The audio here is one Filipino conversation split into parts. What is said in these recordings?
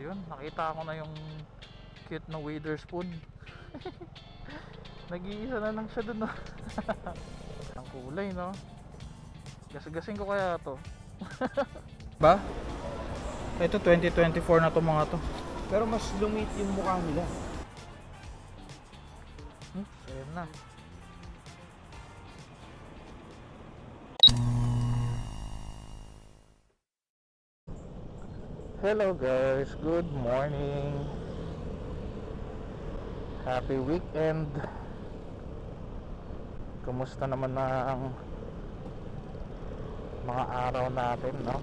yun, nakita ko na yung cute na Witherspoon. Nag-iisa na lang siya dun, no? Ang kulay, no? Gasgasin ko kaya to. Ba? Ito 2024 na to mga to. Pero mas lumit yung mukha nila. Ayan na. Hello guys, good morning. Happy weekend. Kumusta naman na ang mga araw natin, no?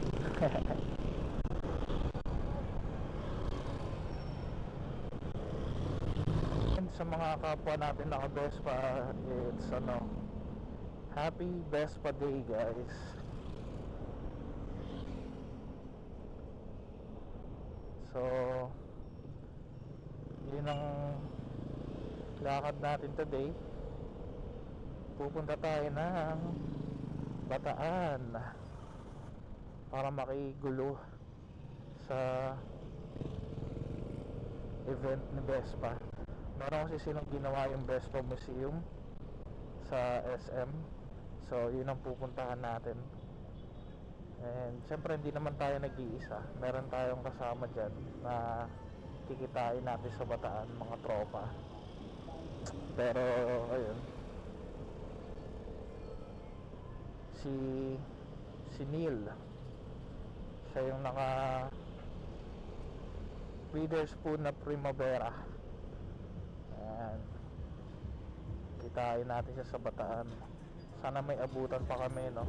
And sa mga kapwa natin naka Vespa, it's happy Vespa Day, guys. So yun ang lakad natin today. Pupunta tayo ng Bataan para makigulo sa event ni Vespa. Meron kasi silang ginawa yung Vespa Museum sa SM. So yun ang pupuntahan natin. And syempre hindi naman tayo nag-iisa. Meron tayong kasama dyan na kikitain natin sa Bataan, mga tropa. Pero ayun, si Neil, siya yung naka Witherspoon na Primavera. Ayan, kitain natin siya sa Bataan. Sana may abutan pa kami, no?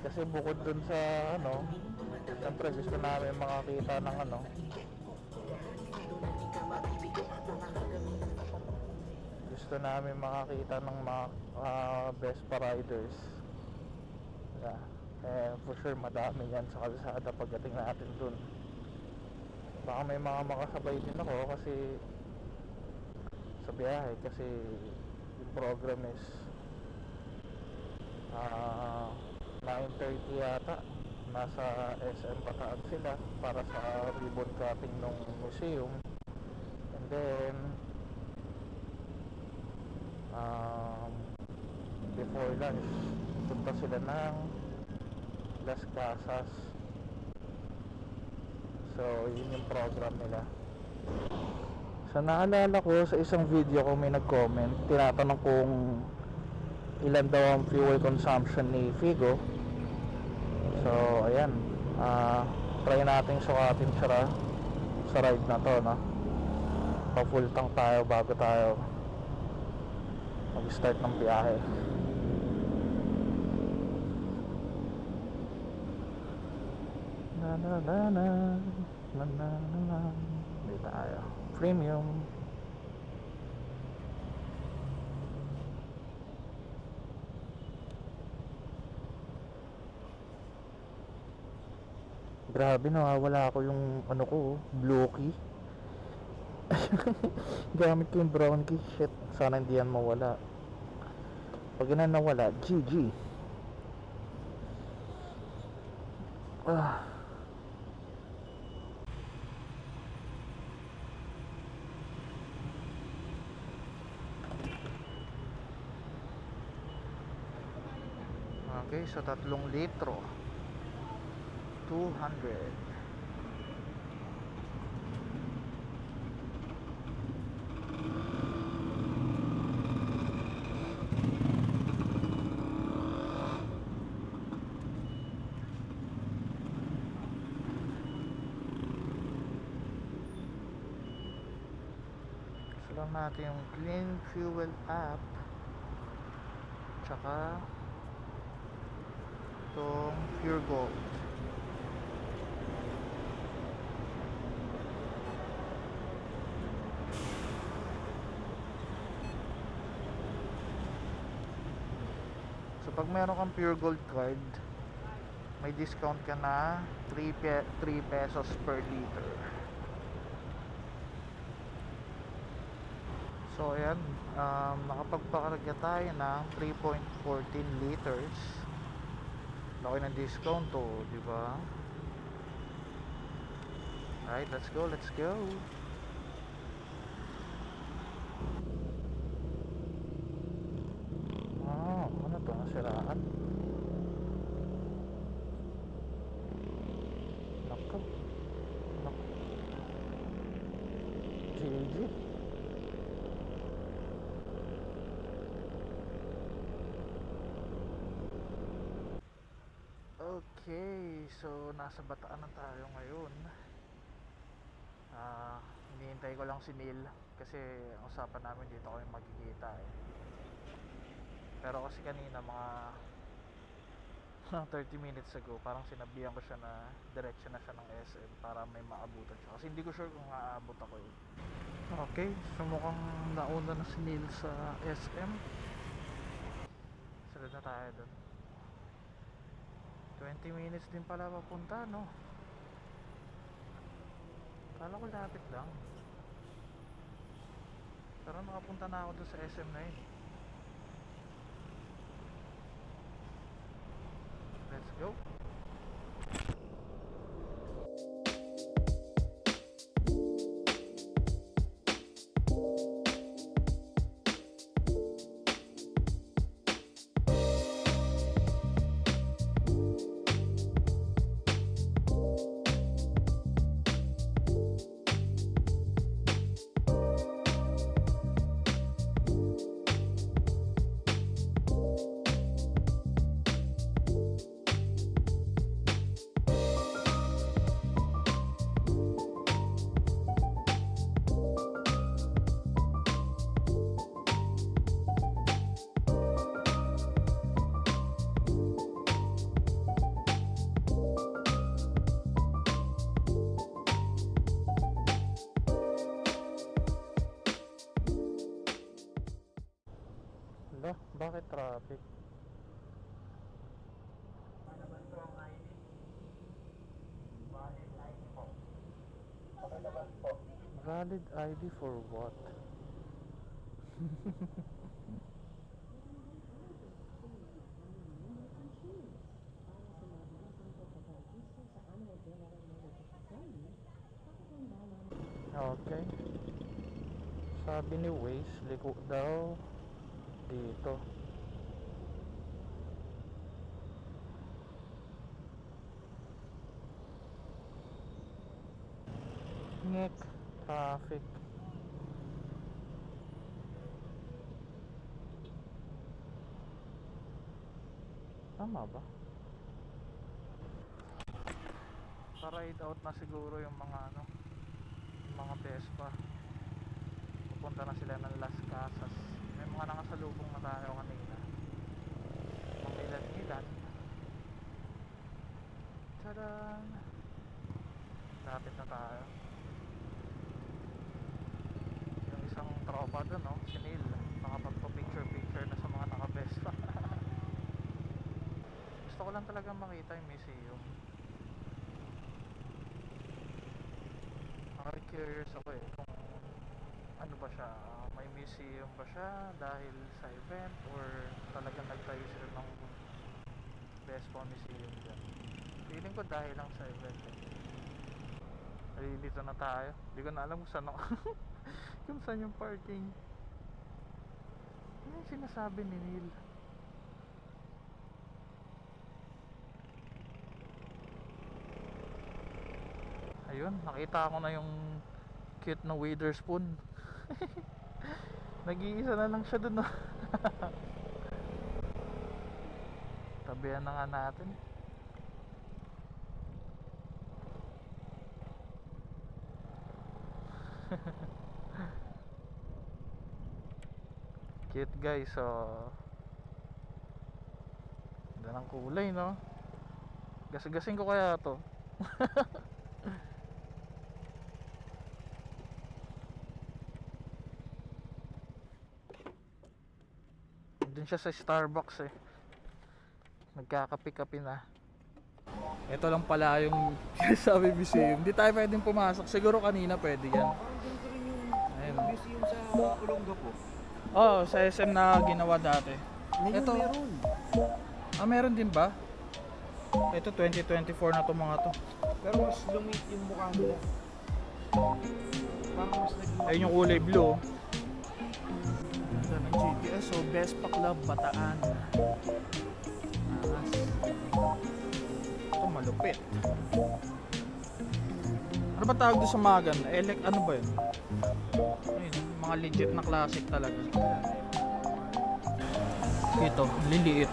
Kasi bukod dun sa siyempre gusto namin makakita ng gusto namin makakita ng mga Vespa riders. Yeah. For sure madami yan sa kalsada pagdating natin dun. Baka may mga makasabay din ako kasi sa biyahe, kasi yung program is 9:30 yata. Nasa SM Bataan sila para sa ribbon cutting ng museum. And then before lunch punta sila ng Las Casas. So yun yung program nila. So naalala ko sa isang video ko may nag-comment, tinatanong kung ilan daw ang fuel consumption ni Figo. So ayan, try natin sukatin sa ride na to, no? Pa-full tank tayo bago tayo mag-start ng biyahe. Hindi tayo premium. Grabe, nawawala ako yung blue key. Gamit ko yung brown key. Shit, sana hindi yan mawala. Pag yan nawala, GG. Okay, so 3 litro 200. Lang natin yung Clean Fuel app, tsaka itong Pure Gold. So pag meron kang Pure Gold card, may discount ka na 3 pesos per liter. So ayan, nakapagpakarga tayo ng 3.14 liters. Laki ng discount to, di ba? Alright, let's go, let's go. Oh, ano to? Nasiraan? Nako. Nako. GG. Okay, so nasa Bataan na tayo ngayon. Hinihintay ko lang si Neil kasi ang usapan namin dito kami magkikita eh. Pero kasi kanina mga 30 minutes ago parang sinabihan ko siya na diretso na siya ng SM para may maabutan siya kasi hindi ko sure kung aabot ako eh. Okay, so mukhang nauna na si Neil sa SM. Sunod na tayo dun. 20 minutes din pala papunta, no? Kala ko lapit lang. Pero nakapunta na ako doon sa SM na yun. Let's go. Hala, bakit traffic? Ano ba ito ang ID? Valid ID po. Pakilabas po. Valid ID for what? Okay. Sabi ni Waze, liko daw dito. Ngek, traffic. Tama ba? Pa-ride out na siguro yung mga ano, yung mga Vespa. Pupunta na sila ng Las Casas. May mga nakasalubong na tayo kanina. Mga ilan-ilan. Tadaan! Lapit na tayo. Yung isang tropa dun, no? Si Neil. Nakapagpa-picture-picture na sa mga naka-Vespa. Gusto ko lang talaga makita yung museum. Curious ako eh kung ano ba siya, may museum ba siya dahil sa event or talagang nagtayo sila ng Vespa museum dyan. Feeling ko dahil lang sa event eh. Nalilito na tayo, hindi ko na alam kung saan ako kung saan yung parking. Ano yung sinasabi ni Neil? Ayun, nakita ko na yung cute na Witherspoon. Nag-iisa na lang siya dun, no? Tabihan na nga natin. Cute guys, so ganda ng kulay, no? Gasgasin ko kaya to. Doon siya sa Starbucks eh. Nagkakape-kape na. Ito lang pala yung sabi museum. Hindi tayo pwedeng pumasok. Siguro kanina pwede yan. Parang ganito rin yung Ayun. museum sa Olongapo. Oo, sa SM na ginawa dati. Ngayon Ito. meron. Meron din ba? Ito 2024 na to mga to. Pero mas lumit yung mukha nila. Parang mas naging Ayun yung kulay blue. Ganda ng GPS. So, Vespa Club Bataan. Angas. Ito malupit. Ano ba tawag doon sa mga gan? Ano ba yun? Ayun, mga legit na classic talaga. Ito, liliit.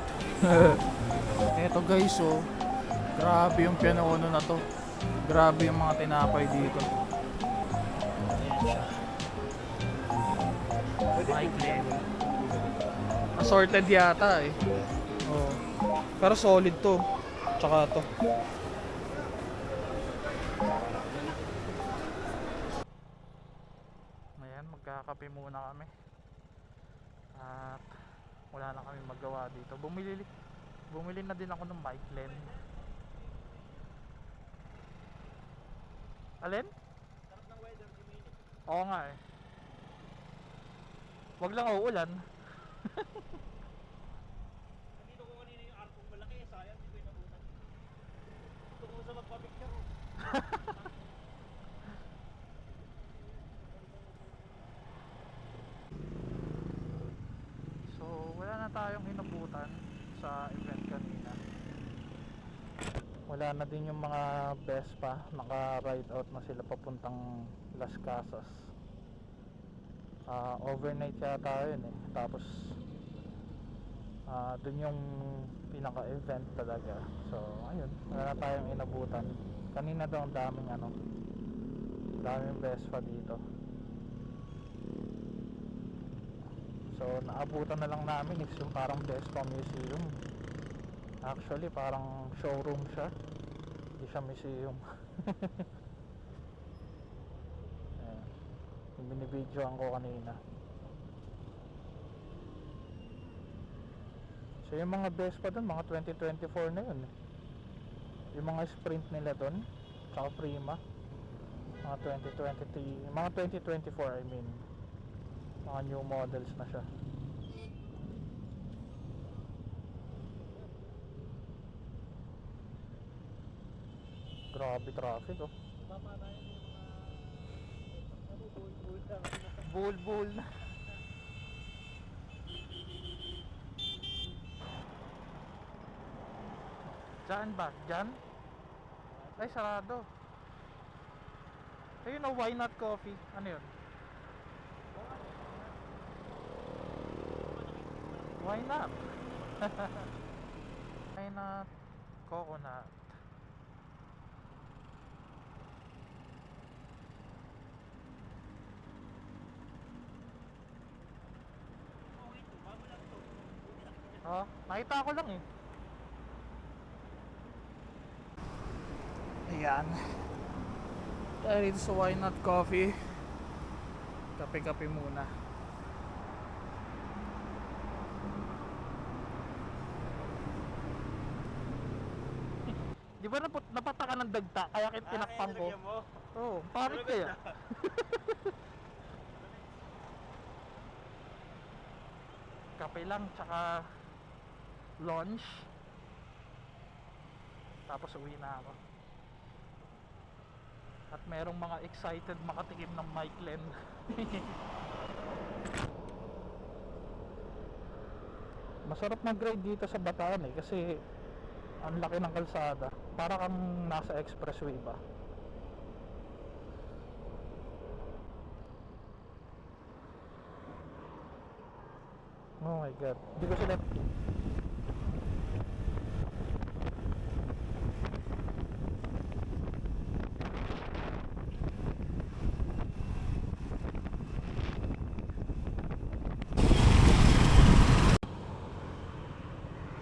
Ito guys, oh. Grabe yung pianono na to. Grabe yung mga tinapay dito. Ayan siya. Michael. Assorted yata eh. Oh. Pero solid to. Tsaka to. Ayan, magkakape muna kami. At wala na kami magawa dito. Bumili na din ako ng Michael. Alin? sarap ng weather, Jimmy. Oo nga eh. Wag lang uulan. Nandito ko kanina yung arkong malaki, sayang, hindi ko inabutan. Gusto ko sa magpapicture. So, wala na tayong inabutan sa event kanina. Wala na din yung mga Vespa, naka-ride out na sila papuntang Las Casas. Overnight yata yun eh. Tapos dun yung pinaka-event talaga. So, ayun, wala na tayong inabutan. Kanina daw ang daming Vespa dito. So, naabutan na lang namin is yung parang Vespa Museum. Actually, parang showroom siya. Hindi siya museum. Ayan. Yung binibidyoan ko kanina. So, yung mga Vespa dun, mga 2024 na yun. Yung mga Sprint nila dun, tsaka Prima. Mga 2023, mga 2024 I mean. Mga new models na siya. Grabe traffic oh. Baba tayo ng mga bull lang. Bull na. Saan ba? Diyan? Ay sarado. Ayun oh, why not coffee? Ano yun? Why not? Why not coconut? Oh, nakita ko lang eh. Ayan. Dahil dito sa Why Not Coffee, kape-kape muna. Di ba napataka ng dagta kaya tinakpan ko? Oo, oh, pangit kaya. Kape lang tsaka lunch. Tapos uwi na ako. At merong mga excited makatikim ng Michael. Masarap mag-ride dito sa Bataan eh kasi ang laki ng kalsada. Para kang nasa expressway ba. Oh my god. Hindi ko sila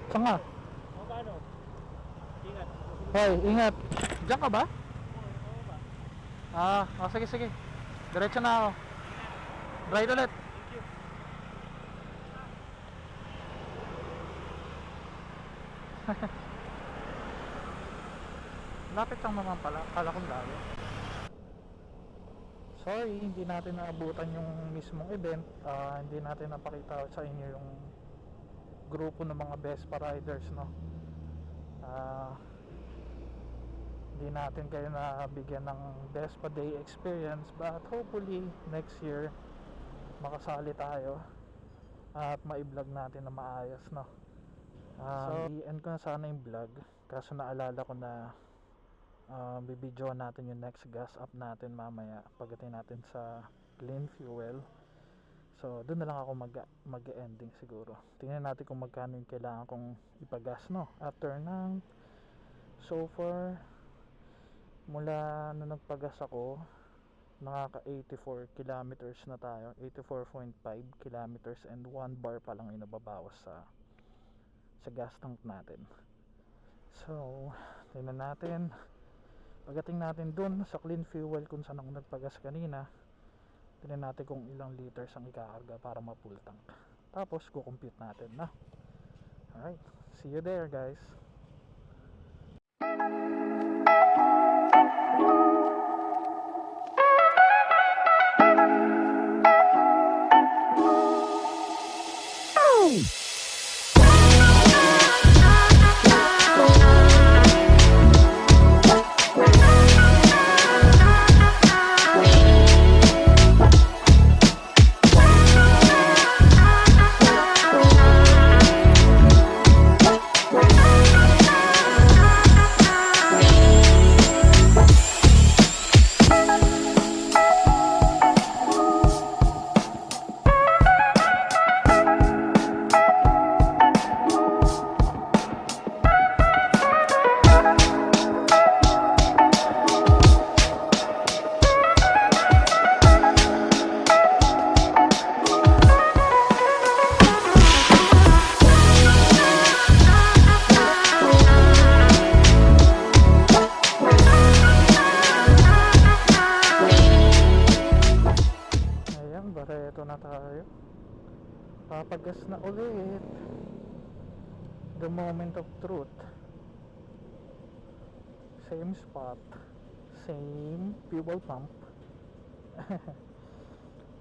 Saan nga? O paano? Ingat. Hoy, ingat. Diyan ka ba? Sige sige. Diretso na ako. Right ulit. Thank you. Lapit lang naman pala. Kala kong layo. Sorry, hindi natin naabutan yung mismong event. Hindi natin napakita sa inyo yung grupo ng mga Vespa riders, no. Hindi natin kayo nabigyan ng best pa day experience, but hopefully next year makasali tayo at ma-vlog natin na maayos, no? So i-end ko na sana yung vlog, kaso naalala ko na bibidyoan natin yung next gas up natin mamaya pagdating natin sa clean fuel. So doon na lang ako mag-ending siguro. Tingnan natin kung magkano yung kailangan kong ipagas, no? After ng so far mula na nagpagas ako, nakaka 84 kilometers na tayo, 84.5 kilometers, and 1 bar pa lang yung nababawas sa gas tank natin. So tingnan natin pagdating natin dun sa clean fuel kung saan ako nagpagas kanina. Tingnan natin kung ilang liters ang ikakarga para ma-full tank, tapos kukompute natin na. Alright, see you there guys. Bareto na tayo, papagas na ulit. The moment of truth, same spot, same fuel pump.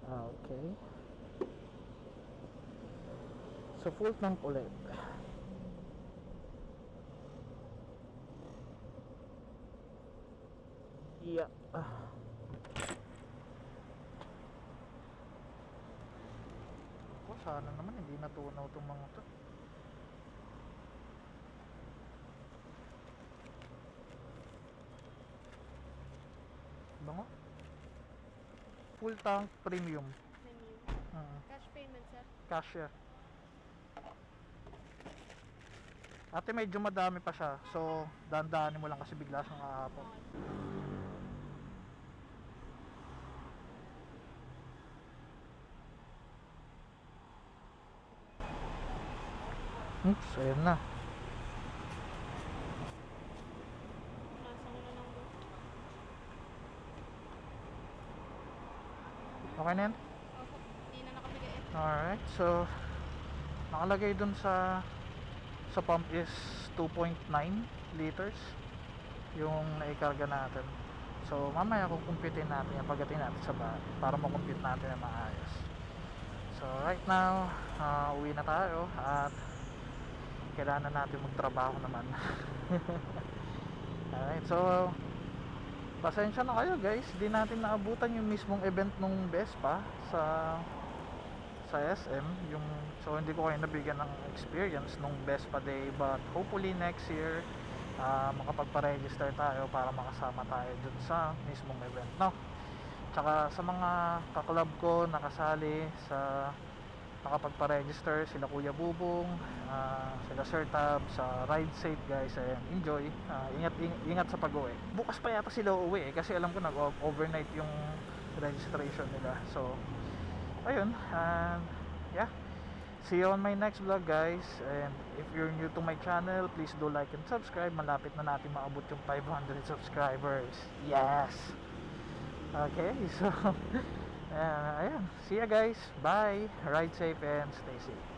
Okay, so full tank ulit. Yeah. Sana naman hindi natunaw itong mga to. Bango? Full tank premium. Cash payment, sir. Cashier. Ate, medyo madami pa siya, so dahan-dahanin mo lang kasi bigla siyang aapon. Oops, ayan na. Okay na yan? Opo, hindi na nakabigay. Alright, so nakalagay dun sa pump is 2.9 liters yung naikarga natin. So mamaya kung kumpitin natin yan pagdating natin sa bahay para makumpute natin na maayos. So right now, uwi na tayo at kailangan natin magtrabaho naman. Alright, so pasensya na kayo guys, di natin naabutan yung mismong event nung Vespa sa SM, yung so hindi ko kayo nabigyan ng experience nung Vespa Day, but hopefully next year makapagpa-register tayo para makasama tayo dun sa mismong event, no? Tsaka sa mga kaklub ko nakasali sa nakapagpa-register, sila Kuya Bubong, sila Sir Tab, sa Ride Safe guys, and enjoy, ingat sa pag-uwi. Bukas pa yata sila uuwi kasi alam ko nag-overnight yung registration nila. So ayun, and yeah, see you on my next vlog guys. And if you're new to my channel, please do like and subscribe. Malapit na natin maabot yung 500 subscribers. Yes. Okay, so ayan, see ya guys, bye, ride safe and stay safe.